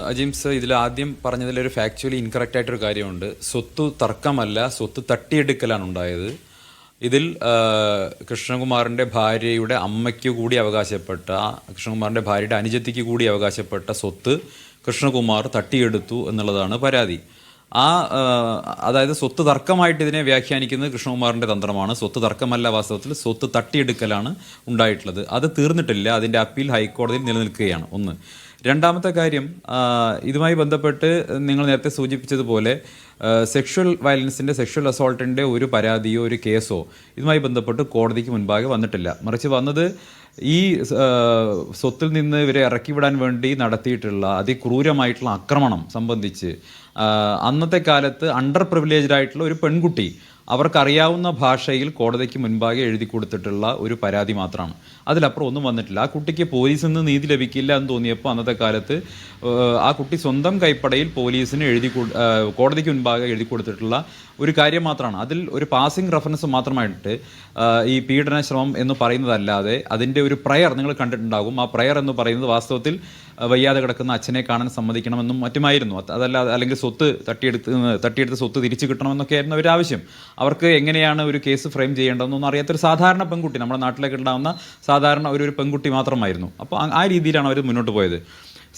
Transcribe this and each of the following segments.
അജിംസ് ഇതിൽ ആദ്യം പറഞ്ഞതിലൊരു factually incorrect ആയിട്ടൊരു കാര്യമുണ്ട്. സ്വത്ത് തർക്കമല്ല, സ്വത്ത് തട്ടിയെടുക്കലാണ് ഉണ്ടായത്. ഇതിൽ കൃഷ്ണകുമാറിൻ്റെ ഭാര്യയുടെ അമ്മയ്ക്ക് കൂടി അവകാശപ്പെട്ട, കൃഷ്ണകുമാറിൻ്റെ ഭാര്യയുടെ അനുജത്തിക്ക് കൂടി അവകാശപ്പെട്ട സ്വത്ത് കൃഷ്ണകുമാർ തട്ടിയെടുത്തു എന്നുള്ളതാണ് പരാതി. അതായത് സ്വത്ത് തർക്കമായിട്ട് ഇതിനെ വ്യാഖ്യാനിക്കുന്നത് കൃഷ്ണകുമാറിൻ്റെ തന്ത്രമാണ്. സ്വത്ത് തർക്കമല്ല, വാസ്തവത്തിൽ സ്വത്ത് തട്ടിയെടുക്കലാണ് ഉണ്ടായിട്ടുള്ളത്. അത് തീർന്നിട്ടില്ല. അതിൻ്റെ അപ്പീൽ ഹൈക്കോടതിയിൽ നിലനിൽക്കുകയാണ്. ഒന്ന്. രണ്ടാമത്തെ കാര്യം, ഇതുമായി ബന്ധപ്പെട്ട് നിങ്ങൾ നേരത്തെ സൂചിപ്പിച്ചതുപോലെ സെക്ഷൽ വയലൻസിൻ്റെ, സെക്ഷൽ അസോൾട്ടിൻ്റെ ഒരു പരാതിയോ ഒരു കേസോ ഇതുമായി ബന്ധപ്പെട്ട് കോടതിക്ക് മുൻപാകെ വന്നിട്ടില്ല. മറിച്ച് വന്നത് ഈ സ്വത്തിൽ നിന്ന് ഇവരെ ഇറക്കിവിടാൻ വേണ്ടി നടത്തിയിട്ടുള്ള അതിക്രൂരമായിട്ടുള്ള ആക്രമണം സംബന്ധിച്ച് അന്നത്തെ കാലത്ത് അണ്ടർ പ്രിവിലേജ്ഡ് ആയിട്ടുള്ള ഒരു പെൺകുട്ടി അവർക്കറിയാവുന്ന ഭാഷയിൽ കോടതിക്ക് മുൻപാകെ എഴുതി കൊടുത്തിട്ടുള്ള ഒരു പരാതി മാത്രമാണ്. അതിലപ്പുറം ഒന്നും വന്നിട്ടില്ല. ആ കുട്ടിക്ക് പോലീസിൽ നിന്ന് നീതി ലഭിക്കില്ല എന്ന് തോന്നിയപ്പോൾ അന്നത്തെ കാലത്ത് ആ കുട്ടി സ്വന്തം കൈപ്പടയിൽ പോലീസിന് കോടതിക്ക് മുൻപാകെ എഴുതി കൊടുത്തിട്ടുള്ള ഒരു കാര്യം മാത്രമാണ്. അതിൽ ഒരു പാസിംഗ് റെഫറൻസ് മാത്രമായിട്ട് ഈ പീഡന ശ്രമം എന്ന് പറയുന്നതല്ലാതെ അതിൻ്റെ ഒരു പ്രയർ നിങ്ങൾ കണ്ടിട്ടുണ്ടാകും. ആ പ്രയർ എന്ന് പറയുന്നത് വാസ്തവത്തിൽ വയ്യാതെ കിടക്കുന്ന അച്ഛനെ കാണാൻ സമ്മതിക്കണമെന്നും മറ്റുമായിരുന്നു. അതല്ലാതെ അല്ലെങ്കിൽ സ്വത്ത് തട്ടിയെടുത്ത് സ്വത്ത് തിരിച്ചു കിട്ടണമെന്നൊക്കെ ആയിരുന്നു അവരുടെ ആവശ്യം. അവർക്ക് എങ്ങനെയാണ് ഒരു കേസ് ഫ്രെയിം ചെയ്യേണ്ടതെന്നൊന്നും അറിയാത്തൊരു സാധാരണ പെൺകുട്ടി, നമ്മുടെ നാട്ടിലേക്ക് ഉണ്ടാകുന്ന സാധാരണ ഒരു പെൺകുട്ടി മാത്രമായിരുന്നു. അപ്പോൾ ആ രീതിയിലാണ് അവർ മുന്നോട്ട് പോയത്.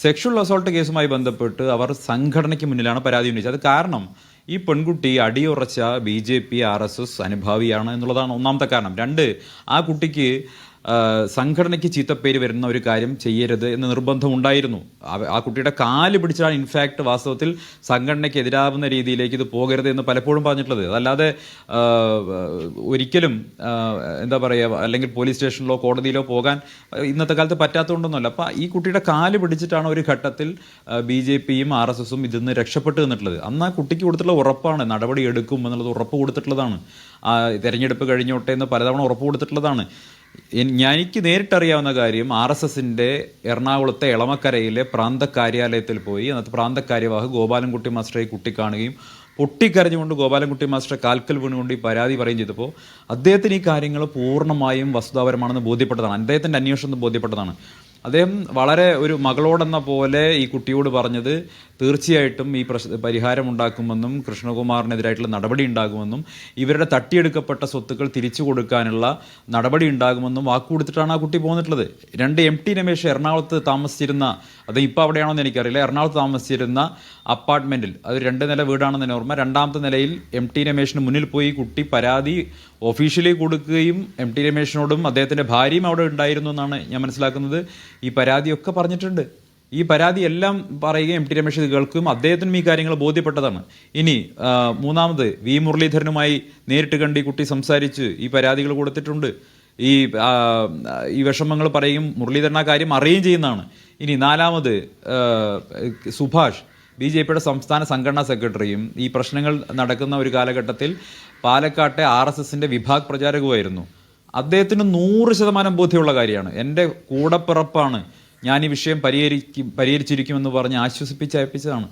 സെക്ഷൽ അസോൾട്ട് കേസുമായി ബന്ധപ്പെട്ട് അവർ സംഘടനയ്ക്ക് മുന്നിലാണ് പരാതി ഉന്നയിച്ചത്. അത് കാരണം ഈ പെൺകുട്ടി അടിയുറച്ച BJP RSS അനുഭാവിയാണ് എന്നുള്ളതാണ് ഒന്നാമത്തെ കാരണം. രണ്ട്, ആ കുട്ടിക്ക് സംഘടനയ്ക്ക് ചീത്തപ്പേര് വരുന്ന ഒരു കാര്യം ചെയ്യരുത് എന്ന് നിർബന്ധമുണ്ടായിരുന്നു. ആ കുട്ടിയുടെ കാല് പിടിച്ചാണ് ഇൻഫാക്ട് വാസ്തവത്തിൽ സംഘടനയ്ക്ക് എതിരാവുന്ന രീതിയിലേക്ക് ഇത് പോകരുത് എന്ന് പലപ്പോഴും പറഞ്ഞിട്ടുള്ളത്. അതല്ലാതെ ഒരിക്കലും എന്താ പറയുക, അല്ലെങ്കിൽ പോലീസ് സ്റ്റേഷനിലോ കോടതിയിലോ പോകാൻ ഇന്നത്തെ കാലത്ത് പറ്റാത്തതുകൊണ്ടൊന്നുമല്ല. അപ്പം ഈ കുട്ടിയുടെ കാല് പിടിച്ചിട്ടാണ് ഒരു ഘട്ടത്തിൽ BJPയും RSSും ഇതിൽ നിന്ന് രക്ഷപ്പെട്ടു നിന്നിട്ടുള്ളത്. അന്ന് ആ കുട്ടിക്ക് കൊടുത്തിട്ടുള്ള ഉറപ്പാണ്, നടപടി എടുക്കും എന്നുള്ളത് ഉറപ്പ് കൊടുത്തിട്ടുള്ളതാണ്. തെരഞ്ഞെടുപ്പ് കഴിഞ്ഞോട്ടെ എന്ന് പലതവണ ഉറപ്പ് കൊടുത്തിട്ടുള്ളതാണ്. എനിക്ക് നേരിട്ടറിയാവുന്ന കാര്യം, RSSന്റെ എറണാകുളത്തെ എളമക്കരയിലെ പ്രാന്ത കാര്യാലയത്തിൽ പോയി അന്നത്തെ പ്രാന്ത കാര്യവാഹ് ഗോപാലൻകുട്ടി മാസ്റ്ററെ കുട്ടി കാണുകയും പൊട്ടിക്കരഞ്ഞുകൊണ്ട് ഗോപാലൻകുട്ടി മാസ്റ്ററെ കാൽക്കൽ വീണുകൊണ്ട് ഈ പരാതി പറയുകയും ചെയ്തപ്പോൾ അദ്ദേഹത്തിന് ഈ കാര്യങ്ങൾ പൂർണ്ണമായും വസ്തുതാപരമാണെന്ന് ബോധ്യപ്പെട്ടതാണ്. അദ്ദേഹത്തിൻ്റെ അന്വേഷണം ബോധ്യപ്പെട്ടതാണ്. അദ്ദേഹം വളരെ ഒരു മകളോടെന്ന പോലെ ഈ കുട്ടിയോട് പറഞ്ഞത് തീർച്ചയായിട്ടും ഈ പരിഹാരമുണ്ടാക്കുമെന്നും കൃഷ്ണകുമാറിനെതിരായിട്ടുള്ള നടപടി ഉണ്ടാകുമെന്നും ഇവരുടെ തട്ടിയെടുക്കപ്പെട്ട സ്വത്തുക്കൾ തിരിച്ചു കൊടുക്കാനുള്ള നടപടി ഉണ്ടാകുമെന്നും വാക്കുകൊടുത്തിട്ടാണ് ആ കുട്ടി പോന്നിട്ടുള്ളത്. രണ്ട്, MT രമേശ് എറണാകുളത്ത് താമസിച്ചിരുന്ന, അത് ഇപ്പോൾ അവിടെയാണോ എന്ന് എനിക്കറിയില്ല, എറണാകുളത്ത് താമസിച്ചിരുന്ന അപ്പാർട്ട്മെൻറ്റിൽ, അത് 2 നില വീടാണെന്ന് ഓർമ്മ, 2ാമത്തെ നിലയിൽ MT രമേശിന് മുന്നിൽ പോയി കുട്ടി പരാതി ഒഫീഷ്യലി കൊടുക്കുകയും MT രമേശിനോടും അദ്ദേഹത്തിൻ്റെ ഭാര്യയും അവിടെ ഉണ്ടായിരുന്നു എന്നാണ് ഞാൻ മനസ്സിലാക്കുന്നത്. ഈ പരാതിയൊക്കെ പറഞ്ഞിട്ടുണ്ട്. ഈ പരാതി എല്ലാം പറയുകയും MT രമേശ് ഇത് കേൾക്കുകയും അദ്ദേഹത്തിനും ഈ കാര്യങ്ങൾ ബോധ്യപ്പെട്ടതാണ്. ഇനി മൂന്നാമത് V മുരളീധരനുമായി നേരിട്ട് കണ്ട് ഈ കുട്ടി സംസാരിച്ച് ഈ പരാതികൾ കൊടുത്തിട്ടുണ്ട്. ഈ വിഷമങ്ങൾ പറയും, മുരളീധരൻ ആ കാര്യം അറിയുകയും ചെയ്യുന്നതാണ്. ഇനി നാലാമത് സുഭാഷ്, BJPയുടെ സംസ്ഥാന സംഘടനാ സെക്രട്ടറിയും ഈ പ്രശ്നങ്ങൾ നടക്കുന്ന ഒരു കാലഘട്ടത്തിൽ പാലക്കാട്ടെ RSSന്റെ വിഭാഗ് പ്രചാരകമായിരുന്നു. അദ്ദേഹത്തിന് 100% ബോധ്യമുള്ള കാര്യമാണ്. എൻ്റെ കൂടപ്പിറപ്പാണ്, ഞാൻ ഈ വിഷയം പരിഹരിച്ചിരിക്കുമെന്ന് പറഞ്ഞ് ആശ്വസിപ്പിച്ചയപ്പിച്ചതാണ്.